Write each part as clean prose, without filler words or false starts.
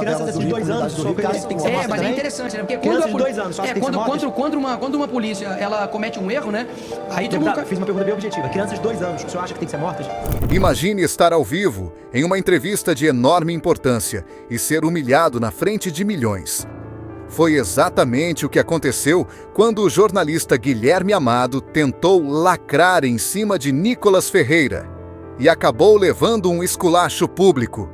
Crianças desses 2 anos sofrem tem que ser mortas mas é também? interessante, né? Porque Crianças de 2 anos, só acha que tem que ser mortas? quando uma polícia ela comete um erro, né? Aí todo Deputado, mundo... fiz uma pergunta bem objetiva. Crianças de 2 anos, o senhor acha que tem que ser mortas? Imagine estar ao vivo, em uma entrevista de enorme importância, e ser humilhado na frente de milhões. Foi exatamente o que aconteceu quando o jornalista Guilherme Amado tentou lacrar em cima de Nicolas Ferreira e acabou levando um esculacho público.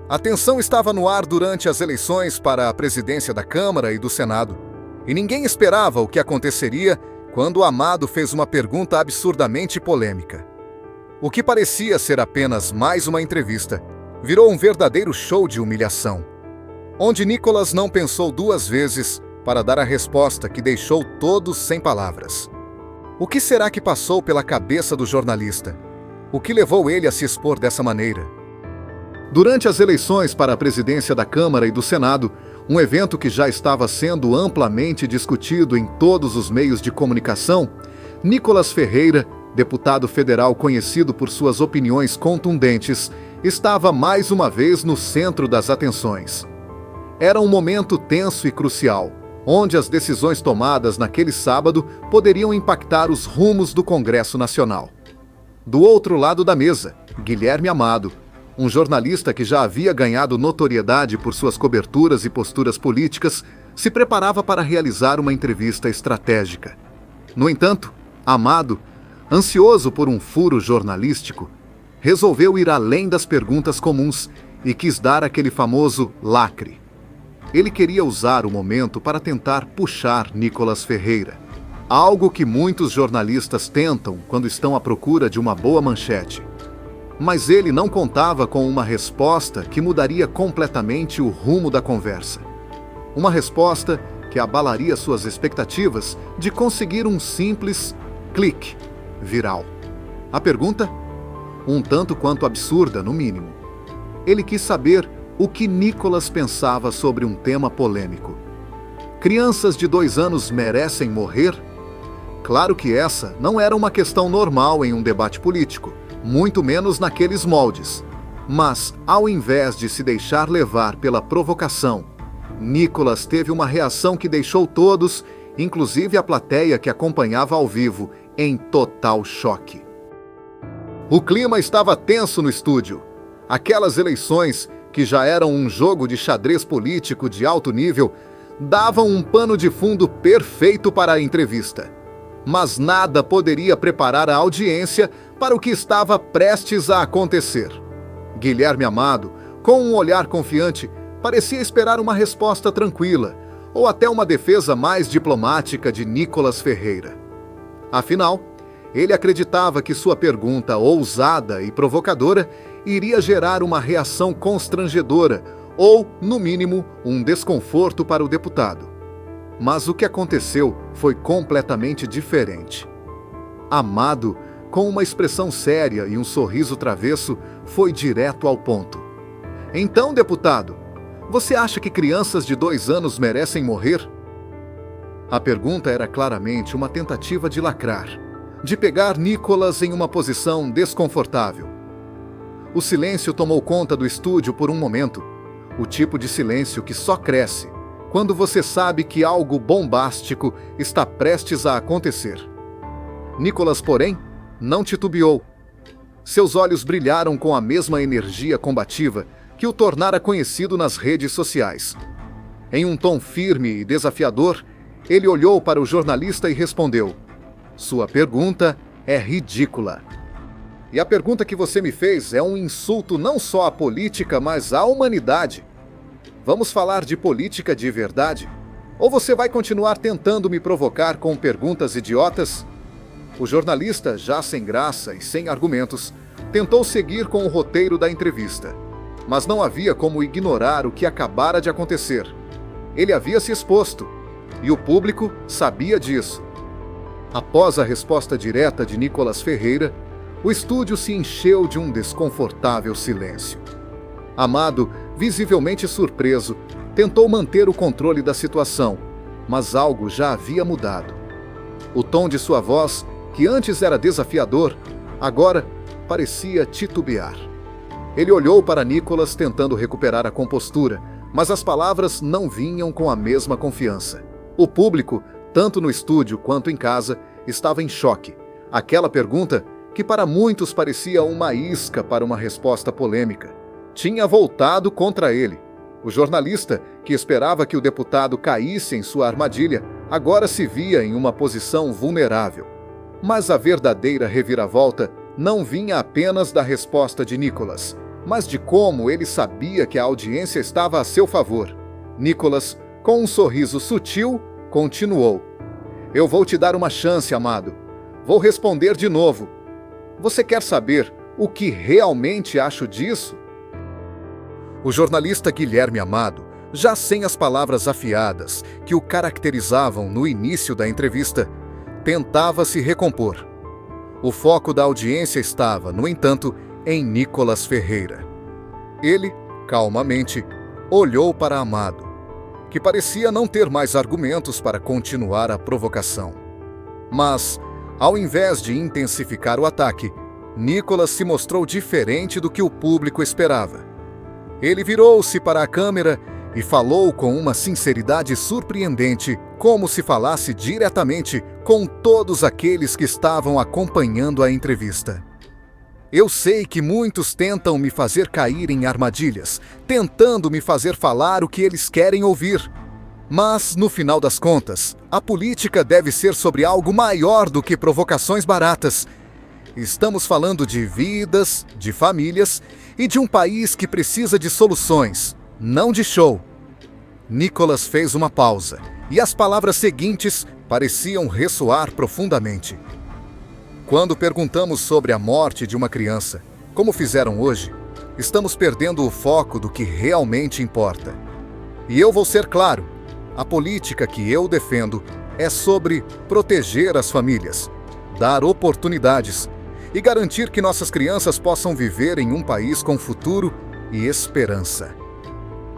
A tensão estava no ar durante as eleições para a presidência da Câmara e do Senado, e ninguém esperava o que aconteceria quando Amado fez uma pergunta absurdamente polêmica. O que parecia ser apenas mais uma entrevista virou um verdadeiro show de humilhação, onde Nicolas não pensou 2 vezes para dar a resposta que deixou todos sem palavras. O que será que passou pela cabeça do jornalista? O que levou ele a se expor dessa maneira? Durante as eleições para a presidência da Câmara e do Senado, um evento que já estava sendo amplamente discutido em todos os meios de comunicação, Nicolas Ferreira, deputado federal conhecido por suas opiniões contundentes, estava mais uma vez no centro das atenções. Era um momento tenso e crucial, onde as decisões tomadas naquele sábado poderiam impactar os rumos do Congresso Nacional. Do outro lado da mesa, Guilherme Amado, um jornalista que já havia ganhado notoriedade por suas coberturas e posturas políticas, se preparava para realizar uma entrevista estratégica. No entanto, Amado, ansioso por um furo jornalístico, resolveu ir além das perguntas comuns e quis dar aquele famoso lacre. Ele queria usar o momento para tentar puxar Nicolas Ferreira, algo que muitos jornalistas tentam quando estão à procura de uma boa manchete. Mas ele não contava com uma resposta que mudaria completamente o rumo da conversa. Uma resposta que abalaria suas expectativas de conseguir um simples clique viral. A pergunta? Um tanto quanto absurda, no mínimo. Ele quis saber o que Nicolas pensava sobre um tema polêmico. Crianças de 2 anos merecem morrer? Claro que essa não era uma questão normal em um debate político, muito menos naqueles moldes. Mas, ao invés de se deixar levar pela provocação, Nicolas teve uma reação que deixou todos, inclusive a plateia que acompanhava ao vivo, em total choque. O clima estava tenso no estúdio. Aquelas eleições, que já eram um jogo de xadrez político de alto nível, davam um pano de fundo perfeito para a entrevista. Mas nada poderia preparar a audiência para o que estava prestes a acontecer. Guilherme Amado, com um olhar confiante, parecia esperar uma resposta tranquila, ou até uma defesa mais diplomática de Nicolas Ferreira. Afinal, ele acreditava que sua pergunta ousada e provocadora iria gerar uma reação constrangedora, ou, no mínimo, um desconforto para o deputado. Mas o que aconteceu foi completamente diferente. Amado, com uma expressão séria e um sorriso travesso, foi direto ao ponto. Então, deputado, você acha que crianças de 2 anos merecem morrer? A pergunta era claramente uma tentativa de lacrar, de pegar Nicolas em uma posição desconfortável. O silêncio tomou conta do estúdio por um momento, o tipo de silêncio que só cresce quando você sabe que algo bombástico está prestes a acontecer. Nicolas, porém, não titubeou. Seus olhos brilharam com a mesma energia combativa que o tornara conhecido nas redes sociais. Em um tom firme e desafiador, ele olhou para o jornalista e respondeu: "Sua pergunta é ridícula. E a pergunta que você me fez é um insulto não só à política, mas à humanidade. Vamos falar de política de verdade? Ou você vai continuar tentando me provocar com perguntas idiotas?" O jornalista, já sem graça e sem argumentos, tentou seguir com o roteiro da entrevista. Mas não havia como ignorar o que acabara de acontecer. Ele havia se exposto, e o público sabia disso. Após a resposta direta de Nicolas Ferreira, o estúdio se encheu de um desconfortável silêncio. Amado, visivelmente surpreso, tentou manter o controle da situação, mas algo já havia mudado. O tom de sua voz, que antes era desafiador, agora parecia titubear. Ele olhou para Nicolas tentando recuperar a compostura, mas as palavras não vinham com a mesma confiança. O público, tanto no estúdio quanto em casa, estava em choque. Aquela pergunta, que para muitos parecia uma isca para uma resposta polêmica, tinha voltado contra ele. O jornalista, que esperava que o deputado caísse em sua armadilha, agora se via em uma posição vulnerável. Mas a verdadeira reviravolta não vinha apenas da resposta de Nicolas, mas de como ele sabia que a audiência estava a seu favor. Nicolas, com um sorriso sutil, continuou: "Eu vou te dar uma chance, amado. Vou responder de novo. Você quer saber o que realmente acho disso?" O jornalista Guilherme Amado, já sem as palavras afiadas que o caracterizavam no início da entrevista, tentava se recompor. O foco da audiência estava, no entanto, em Nicolas Ferreira. Ele, calmamente, olhou para Amado, que parecia não ter mais argumentos para continuar a provocação. Mas, ao invés de intensificar o ataque, Nicolas se mostrou diferente do que o público esperava. Ele virou-se para a câmera e falou com uma sinceridade surpreendente, como se falasse diretamente com todos aqueles que estavam acompanhando a entrevista. "Eu sei que muitos tentam me fazer cair em armadilhas, tentando me fazer falar o que eles querem ouvir. Mas, no final das contas, a política deve ser sobre algo maior do que provocações baratas. Estamos falando de vidas, de famílias e de um país que precisa de soluções, não de show." Nicolas fez uma pausa, e as palavras seguintes pareciam ressoar profundamente. "Quando perguntamos sobre a morte de uma criança, como fizeram hoje, estamos perdendo o foco do que realmente importa. E eu vou ser claro, a política que eu defendo é sobre proteger as famílias, dar oportunidades e garantir que nossas crianças possam viver em um país com futuro e esperança.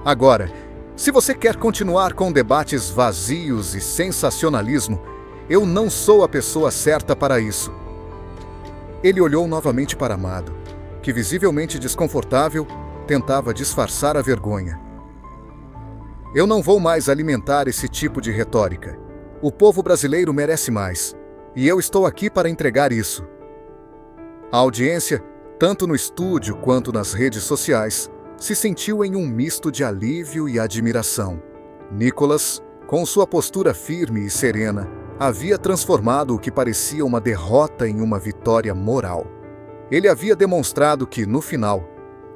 Agora, se você quer continuar com debates vazios e sensacionalismo, eu não sou a pessoa certa para isso." Ele olhou novamente para Amado, que, visivelmente desconfortável, tentava disfarçar a vergonha. "Eu não vou mais alimentar esse tipo de retórica. O povo brasileiro merece mais, e eu estou aqui para entregar isso." A audiência, tanto no estúdio quanto nas redes sociais, se sentiu em um misto de alívio e admiração. Nicolas, com sua postura firme e serena, havia transformado o que parecia uma derrota em uma vitória moral. Ele havia demonstrado que, no final,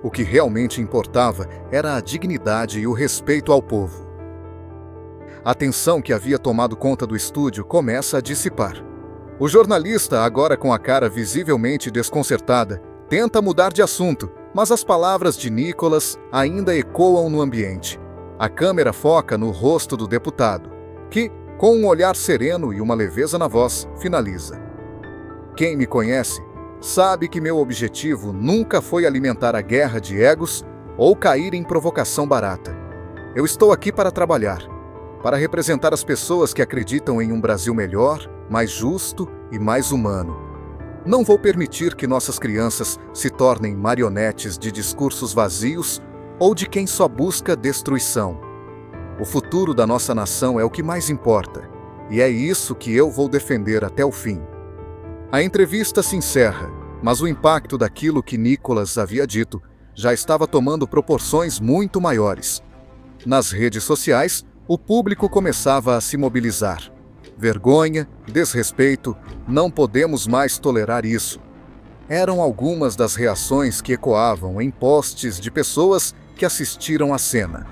o que realmente importava era a dignidade e o respeito ao povo. A tensão que havia tomado conta do estúdio começa a dissipar. O jornalista, agora com a cara visivelmente desconcertada, tenta mudar de assunto, mas as palavras de Nicolas ainda ecoam no ambiente. A câmera foca no rosto do deputado, que, com um olhar sereno e uma leveza na voz, finaliza: "Quem me conhece sabe que meu objetivo nunca foi alimentar a guerra de egos ou cair em provocação barata. Eu estou aqui para trabalhar, para representar as pessoas que acreditam em um Brasil melhor, mais justo e mais humano. Não vou permitir que nossas crianças se tornem marionetes de discursos vazios ou de quem só busca destruição. O futuro da nossa nação é o que mais importa, e é isso que eu vou defender até o fim." A entrevista se encerra, mas o impacto daquilo que Nicolas havia dito já estava tomando proporções muito maiores. Nas redes sociais, o público começava a se mobilizar. "Vergonha, desrespeito, não podemos mais tolerar isso." Eram algumas das reações que ecoavam em posts de pessoas que assistiram à cena.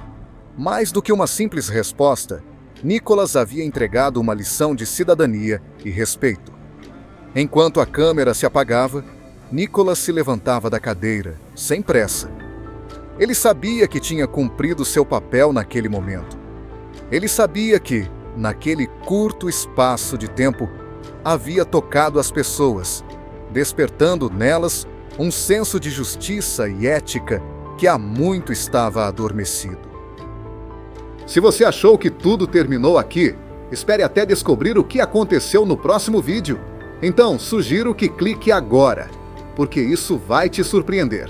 Mais do que uma simples resposta, Nicolas havia entregado uma lição de cidadania e respeito. Enquanto a câmera se apagava, Nicolas se levantava da cadeira, sem pressa. Ele sabia que tinha cumprido seu papel naquele momento. Ele sabia que, naquele curto espaço de tempo, havia tocado as pessoas, despertando nelas um senso de justiça e ética que há muito estava adormecido. Se você achou que tudo terminou aqui, espere até descobrir o que aconteceu no próximo vídeo. Então, sugiro que clique agora, porque isso vai te surpreender.